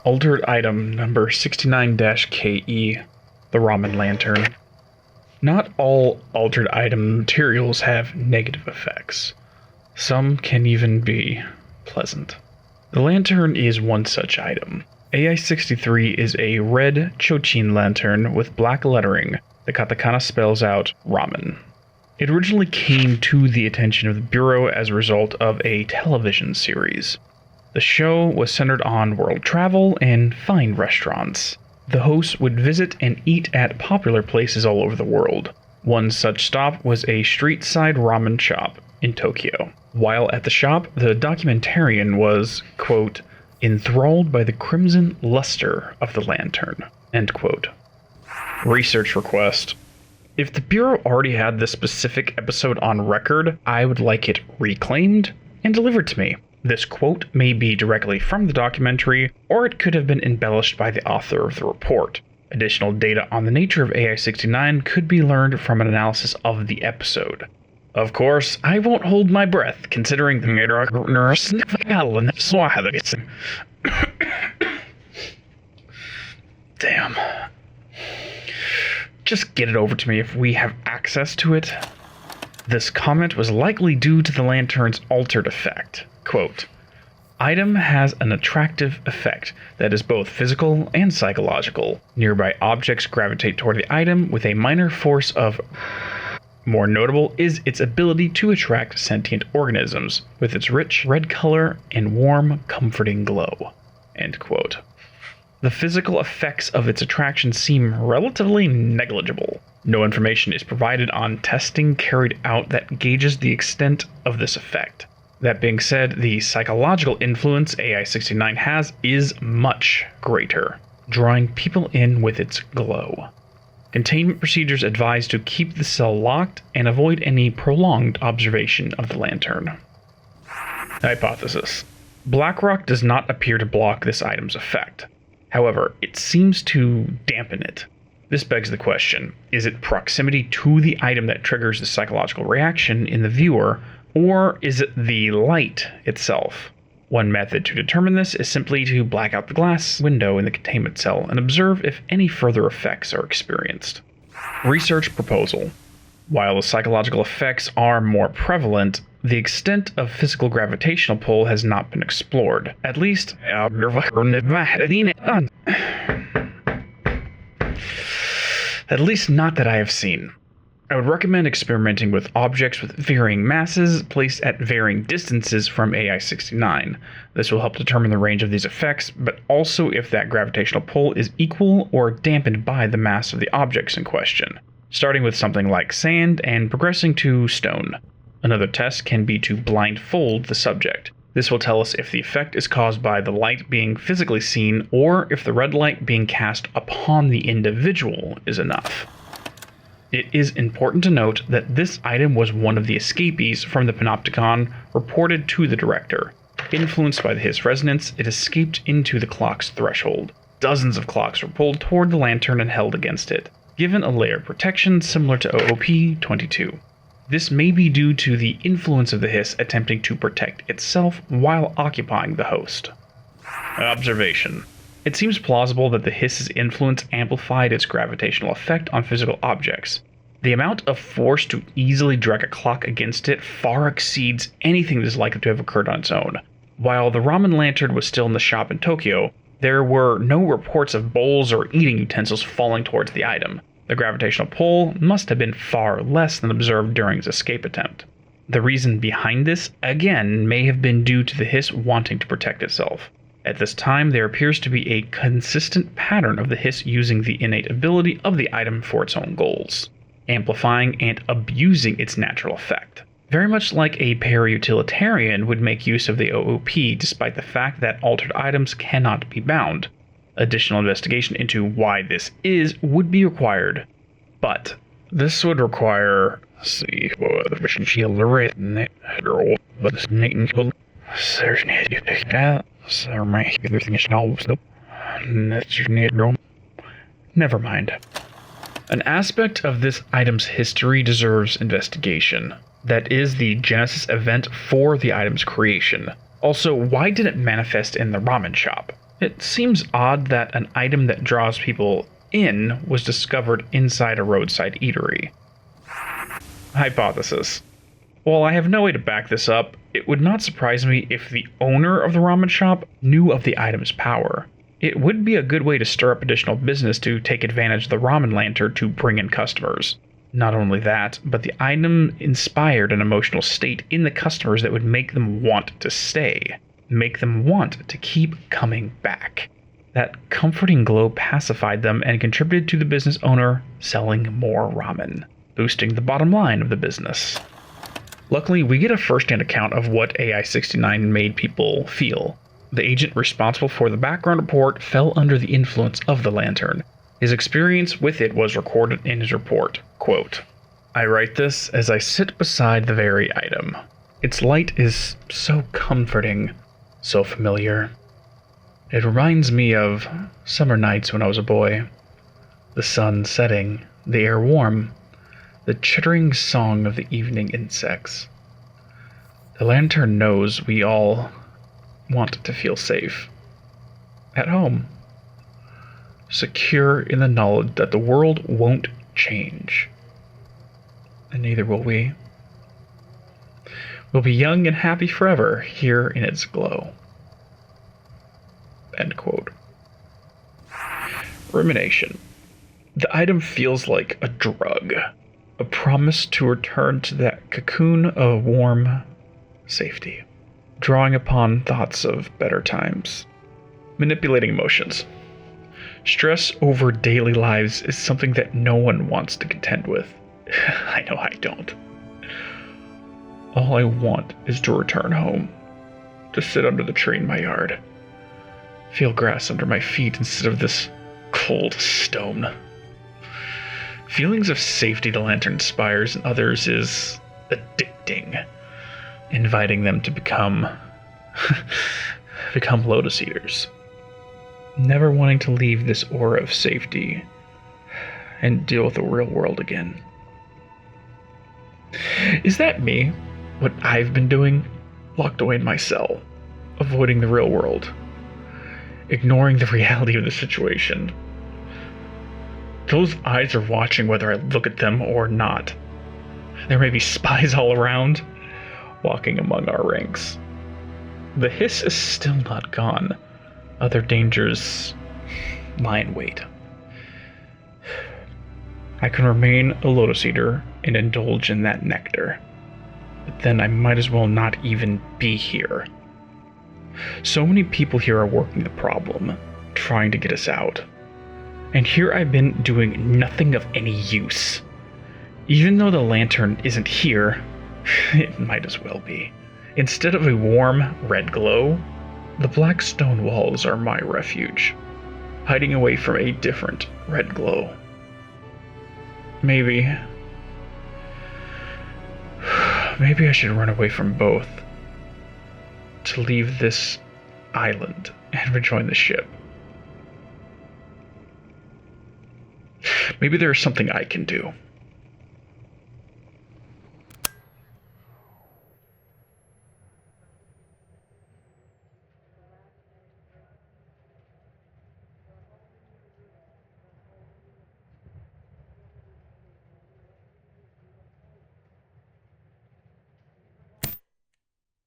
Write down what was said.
Altered item number 69-KE, the Ramen Lantern. Not all altered item materials have negative effects. Some can even be pleasant. The lantern is one such item. AI-63 is a red Chochin lantern with black lettering. The katakana spells out ramen. It originally came to the attention of the Bureau as a result of a television series. The show was centered on world travel and fine restaurants. The hosts would visit and eat at popular places all over the world. One such stop was a street-side ramen shop in Tokyo. While at the shop, the documentarian was, quote, enthralled by the crimson luster of the lantern, end quote. Research request. If the Bureau already had this specific episode on record, I would like it reclaimed and delivered to me. This quote may be directly from the documentary, or it could have been embellished by the author of the report. Additional data on the nature of AI-69 could be learned from an analysis of the episode. Of course, I won't hold my breath, considering the Damn. Just get it over to me if we have access to it. This comment was likely due to the lantern's altered effect. Quote, item has an attractive effect that is both physical and psychological. Nearby objects gravitate toward the item with a minor force of... More notable is its ability to attract sentient organisms with its rich red color and warm, comforting glow. End quote. The physical effects of its attraction seem relatively negligible. No information is provided on testing carried out that gauges the extent of this effect. That being said, the psychological influence AI-69 has is much greater, drawing people in with its glow. Containment procedures advise to keep the cell locked and avoid any prolonged observation of the lantern. Hypothesis. BlackRock does not appear to block this item's effect. However, it seems to dampen it. This begs the question, is it proximity to the item that triggers the psychological reaction in the viewer, or is it the light itself? One method to determine this is simply to black out the glass window in the containment cell and observe if any further effects are experienced. Research proposal. While the psychological effects are more prevalent, the extent of physical gravitational pull has not been explored. At least not that I have seen. I would recommend experimenting with objects with varying masses placed at varying distances from AI-69. This will help determine the range of these effects, but also if that gravitational pull is equal or dampened by the mass of the objects in question, starting with something like sand and progressing to stone. Another test can be to blindfold the subject. This will tell us if the effect is caused by the light being physically seen or if the red light being cast upon the individual is enough. It is important to note that this item was one of the escapees from the panopticon reported to the director. Influenced by the hiss resonance, it escaped into the clock's threshold. Dozens of clocks were pulled toward the lantern and held against it, given a layer of protection similar to OOP-22. This may be due to the influence of the hiss attempting to protect itself while occupying the host. Observation. It seems plausible that the hiss's influence amplified its gravitational effect on physical objects. The amount of force to easily drag a clock against it far exceeds anything that is likely to have occurred on its own. While the ramen lantern was still in the shop in Tokyo, there were no reports of bowls or eating utensils falling towards the item. The gravitational pull must have been far less than observed during its escape attempt. The reason behind this, again, may have been due to the hiss wanting to protect itself. At this time, there appears to be a consistent pattern of the hiss using the innate ability of the item for its own goals, amplifying and abusing its natural effect. Very much like a para-utilitarian would make use of the OOP despite the fact that altered items cannot be bound. Additional investigation into why this is would be required, but this would require... Never mind. An aspect of this item's history deserves investigation. That is the genesis event for the item's creation. Also, why did it manifest in the ramen shop? It seems odd that an item that draws people in was discovered inside a roadside eatery. Hypothesis. While I have no way to back this up, it would not surprise me if the owner of the ramen shop knew of the item's power. It would be a good way to stir up additional business to take advantage of the ramen lantern to bring in customers. Not only that, but the item inspired an emotional state in the customers that would make them want to stay, make them want to keep coming back. That comforting glow pacified them and contributed to the business owner selling more ramen, boosting the bottom line of the business. Luckily, we get a first-hand account of what AI-69 made people feel. The agent responsible for the background report fell under the influence of the lantern. His experience with it was recorded in his report. Quote, "I write this as I sit beside the very item. Its light is so comforting, so familiar. It reminds me of summer nights when I was a boy. The sun setting, the air warm, the chittering song of the evening insects. The lantern knows we all want to feel safe. At home. Secure in the knowledge that the world won't change. And neither will we. We'll be young and happy forever here in its glow." End quote. Rumination. The item feels like a drug. A promise to return to that cocoon of warm safety. Drawing upon thoughts of better times. Manipulating emotions. Stress over daily lives is something that no one wants to contend with. I know I don't. All I want is to return home. To sit under the tree in my yard. Feel grass under my feet instead of this cold stone. Feelings of safety the lantern inspires in others is addicting. Inviting them to become lotus eaters. Never wanting to leave this aura of safety and deal with the real world again. Is that me? What I've been doing? Locked away in my cell, avoiding the real world, ignoring the reality of the situation. Those eyes are watching whether I look at them or not. There may be spies all around, walking among our ranks. The hiss is still not gone. Other dangers lie in wait. I can remain a lotus eater and indulge in that nectar. But then I might as well not even be here. So many people here are working the problem, trying to get us out. And here I've been doing nothing of any use. Even though the lantern isn't here, it might as well be. Instead of a warm red glow, the black stone walls are my refuge, hiding away from a different red glow. Maybe I should run away from both, to leave this island and rejoin the ship. Maybe there is something I can do.